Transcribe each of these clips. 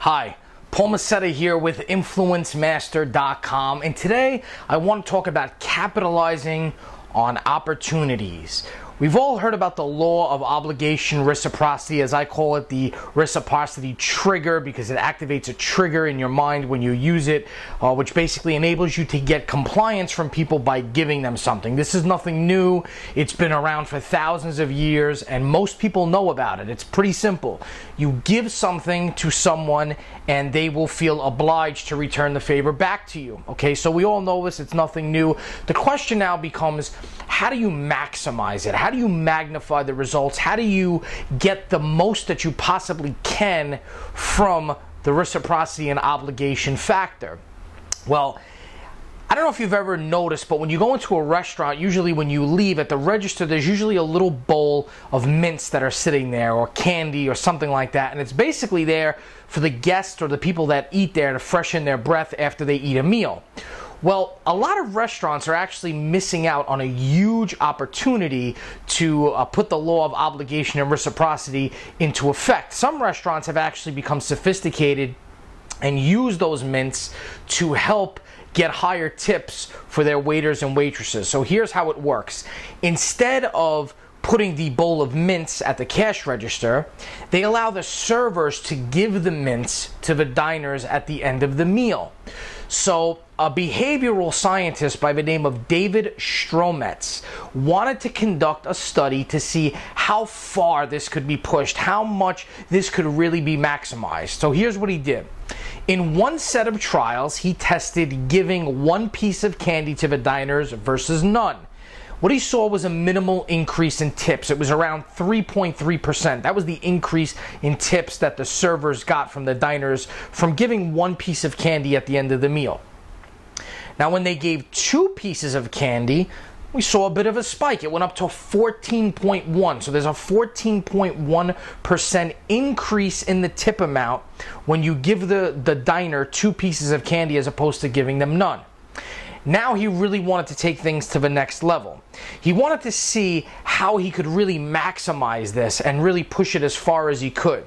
Hi, Paul Mascetta here with InfluenceMaster.com, and today I want to talk about capitalizing on opportunities. We've all heard about the law of obligation reciprocity, as I call it, the reciprocity trigger, because it activates a trigger in your mind when you use it, which basically enables you to get compliance from people by giving them something. This is nothing new. It's been around for thousands of years, and most people know about it. It's pretty simple. You give something to someone, and they will feel obliged to return the favor back to you. Okay, so we all know this. It's nothing new. The question now becomes, how do you maximize it? How do you magnify the results? How do you get the most that you possibly can from the reciprocity and obligation factor? Well, I don't know if you've ever noticed, but when you go into a restaurant, usually when you leave at the register, there's usually a little bowl of mints that are sitting there, or candy or something like that, and it's basically there for the guests or the people that eat there to freshen their breath after they eat a meal. Well, a lot of restaurants are actually missing out on a huge opportunity to put the law of obligation and reciprocity into effect. Some restaurants have actually become sophisticated and use those mints to help get higher tips for their waiters and waitresses. So here's how it works. Instead of putting the bowl of mints at the cash register, they allow the servers to give the mints to the diners at the end of the meal. So a behavioral scientist by the name of David Strometz wanted to conduct a study to see how far this could be pushed, how much this could really be maximized. So here's what he did. In one set of trials, he tested giving one piece of candy to the diners versus none. What he saw was a minimal increase in tips. It was around 3.3%. That was the increase in tips that the servers got from the diners from giving one piece of candy at the end of the meal. Now, when they gave two pieces of candy, we saw a bit of a spike. It went up to 14.1. So there's a 14.1% increase in the tip amount when you give the diner two pieces of candy as opposed to giving them none. Now he really wanted to take things to the next level. He wanted to see how he could really maximize this and really push it as far as he could.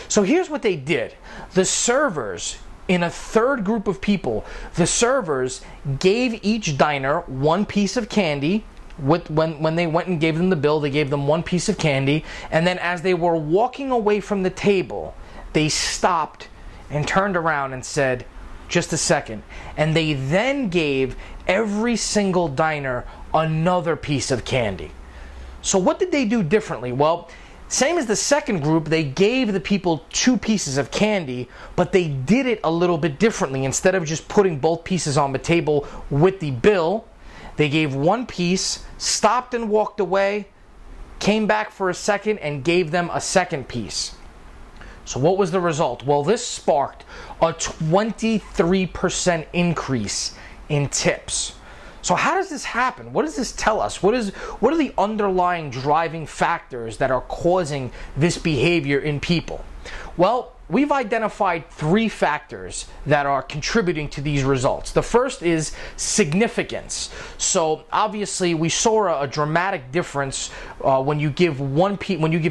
So here's what they did. The servers, in a third group of people, the servers gave each diner one piece of candy. When they went and gave them the bill, they gave them one piece of candy, and then as they were walking away from the table, they stopped and turned around and said, "Just a second," and they then gave every single diner another piece of candy. So what did they do differently? Well, same as the second group, they gave the people two pieces of candy, but they did it a little bit differently. Instead of just putting both pieces on the table with the bill, they gave one piece, stopped and walked away, came back for a second, and gave them a second piece. So what was the result? Well, this sparked a 23% increase in tips. So how does this happen? What does this tell us? What are the underlying driving factors that are causing this behavior in people? Well, we've identified three factors that are contributing to these results. The first is significance. So obviously we saw a dramatic difference when you give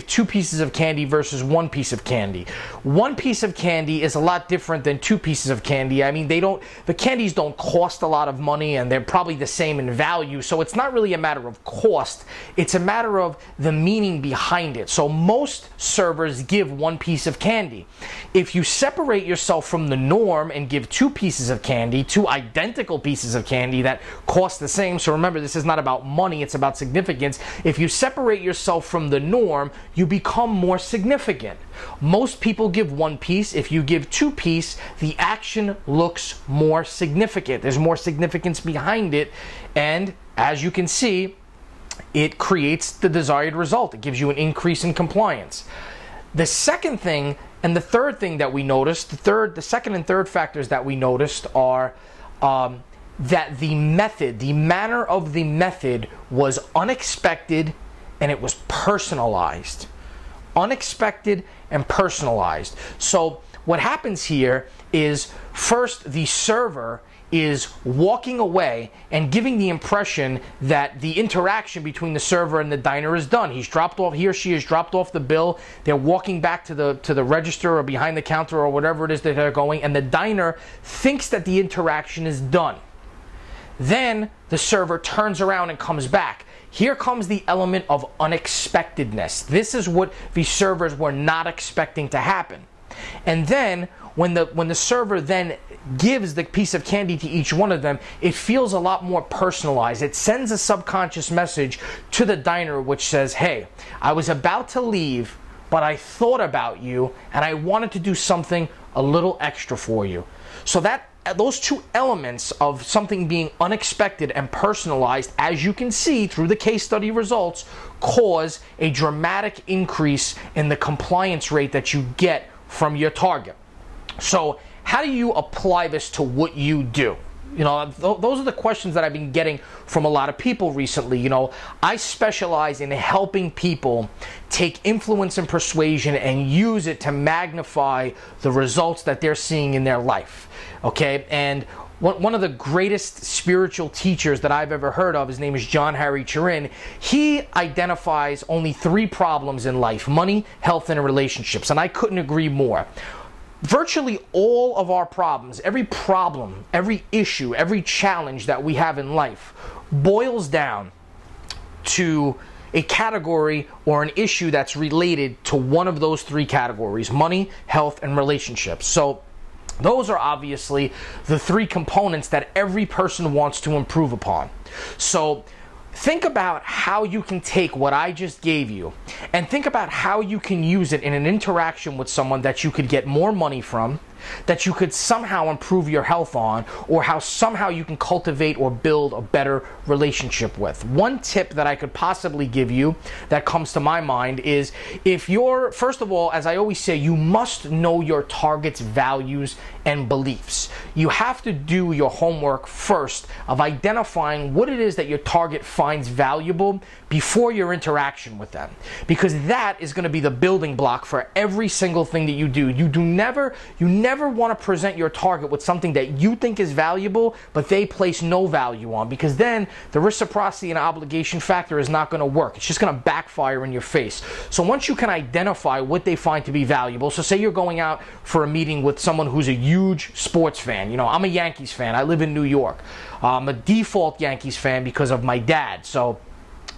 two pieces of candy versus one piece of candy. One piece of candy is a lot different than two pieces of candy. I mean, the candies don't cost a lot of money, and they're probably the same in value. So it's not really a matter of cost. It's a matter of the meaning behind it. So most servers give one piece of candy. If you separate yourself from the norm and give two pieces of candy, two identical pieces of candy that cost the same, so remember, this is not about money, it's about significance. If you separate yourself from the norm, you become more significant. Most people give one piece. If you give two pieces, the action looks more significant. There's more significance behind it, and as you can see, it creates the desired result. It gives you an increase in compliance. The second thing and the third thing that we noticed, the second and third factors that we noticed are that the manner of the method was unexpected and it was personalized. Unexpected and personalized. So what happens here is, first, the server is walking away and giving the impression that the interaction between the server and the diner is done. He or she has dropped off the bill. They're walking back to the register or behind the counter or whatever it is that they're going, and the diner thinks that the interaction is done. Then the server turns around and comes back. Here comes the element of unexpectedness. This is what the servers were not expecting to happen. And then when the server then gives the piece of candy to each one of them, it feels a lot more personalized. It sends a subconscious message to the diner which says, hey, I was about to leave, but I thought about you and I wanted to do something a little extra for you. So those two elements of something being unexpected and personalized, as you can see through the case study results, cause a dramatic increase in the compliance rate that you get from your target. So how do you apply this to what you do? You know, those are the questions that I've been getting from a lot of people recently. You know, I specialize in helping people take influence and persuasion and use it to magnify the results that they're seeing in their life. Okay, and one of the greatest spiritual teachers that I've ever heard of, his name is John Harry Chirin. He identifies only 3 problems in life: money, health, and relationships. And I couldn't agree more. Virtually all of our problems, every problem, every issue, every challenge that we have in life boils down to a category or an issue that's related to one of those 3 categories: money, health, and relationships. So those are obviously the 3 components that every person wants to improve upon. So think about how you can take what I just gave you and think about how you can use it in an interaction with someone that you could get more money from, that you could somehow improve your health on, or how somehow you can cultivate or build a better relationship with. One tip that I could possibly give you that comes to my mind is, first of all, as I always say, you must know your target's values and beliefs. You have to do your homework first of identifying what it is that your target finds valuable before your interaction with them, because that is going to be the building block for every single thing that you do. You never want to present your target with something that you think is valuable but they place no value on, because then the reciprocity and obligation factor is not going to work. It's just going to backfire in your face. So once you can identify what they find to be valuable, so say you're going out for a meeting with someone who's a huge sports fan. You know, I'm a Yankees fan. I live in New York. I'm a default Yankees fan because of my dad. So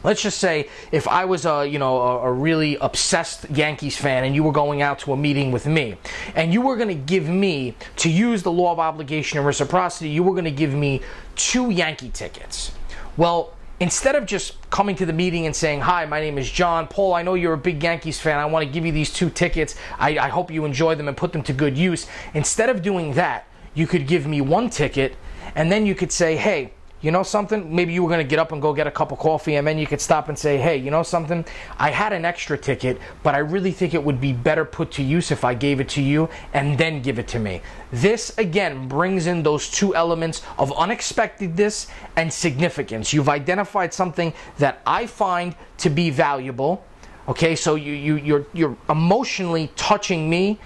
let's just say if I was a really obsessed Yankees fan and you were going out to a meeting with me and you were going to give me, to use the law of obligation and reciprocity, you were going to give me 2 Yankee tickets. Well, instead of just coming to the meeting and saying, hi, my name is John, Paul, I know you're a big Yankees fan, I want to give you these 2 tickets, I hope you enjoy them and put them to good use. Instead of doing that, you could give me 1 ticket and then you could say, hey, you know something? Maybe you were going to get up and go get a cup of coffee, and then you could stop and say, hey, you know something? I had an extra ticket, but I really think it would be better put to use if I gave it to you and then give it to me. This, again, brings in those 2 elements of unexpectedness and significance. You've identified something that I find to be valuable. Okay, so you're emotionally touching me.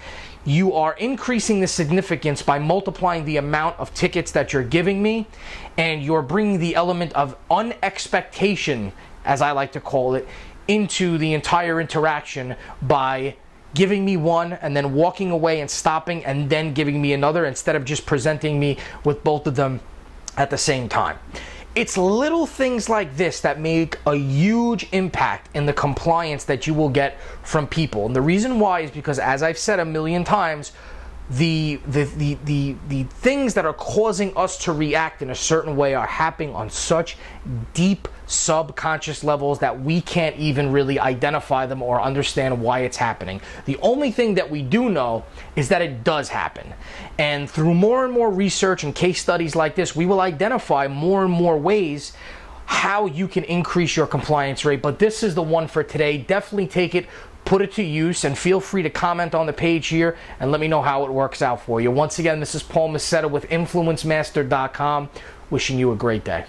You are increasing the significance by multiplying the amount of tickets that you're giving me, and you're bringing the element of unexpectation, as I like to call it, into the entire interaction by giving me 1 and then walking away and stopping and then giving me another, instead of just presenting me with both of them at the same time. It's little things like this that make a huge impact in the compliance that you will get from people. And the reason why is because, as I've said a million times, the things that are causing us to react in a certain way are happening on such deep subconscious levels that we can't even really identify them or understand why it's happening. The only thing that we do know is that it does happen. And through more and more research and case studies like this, we will identify more and more ways how you can increase your compliance rate. But this is the one for today. Definitely take it, put it to use, and feel free to comment on the page here and let me know how it works out for you. Once again, this is Paul Mascetta with InfluenceMaster.com, wishing you a great day.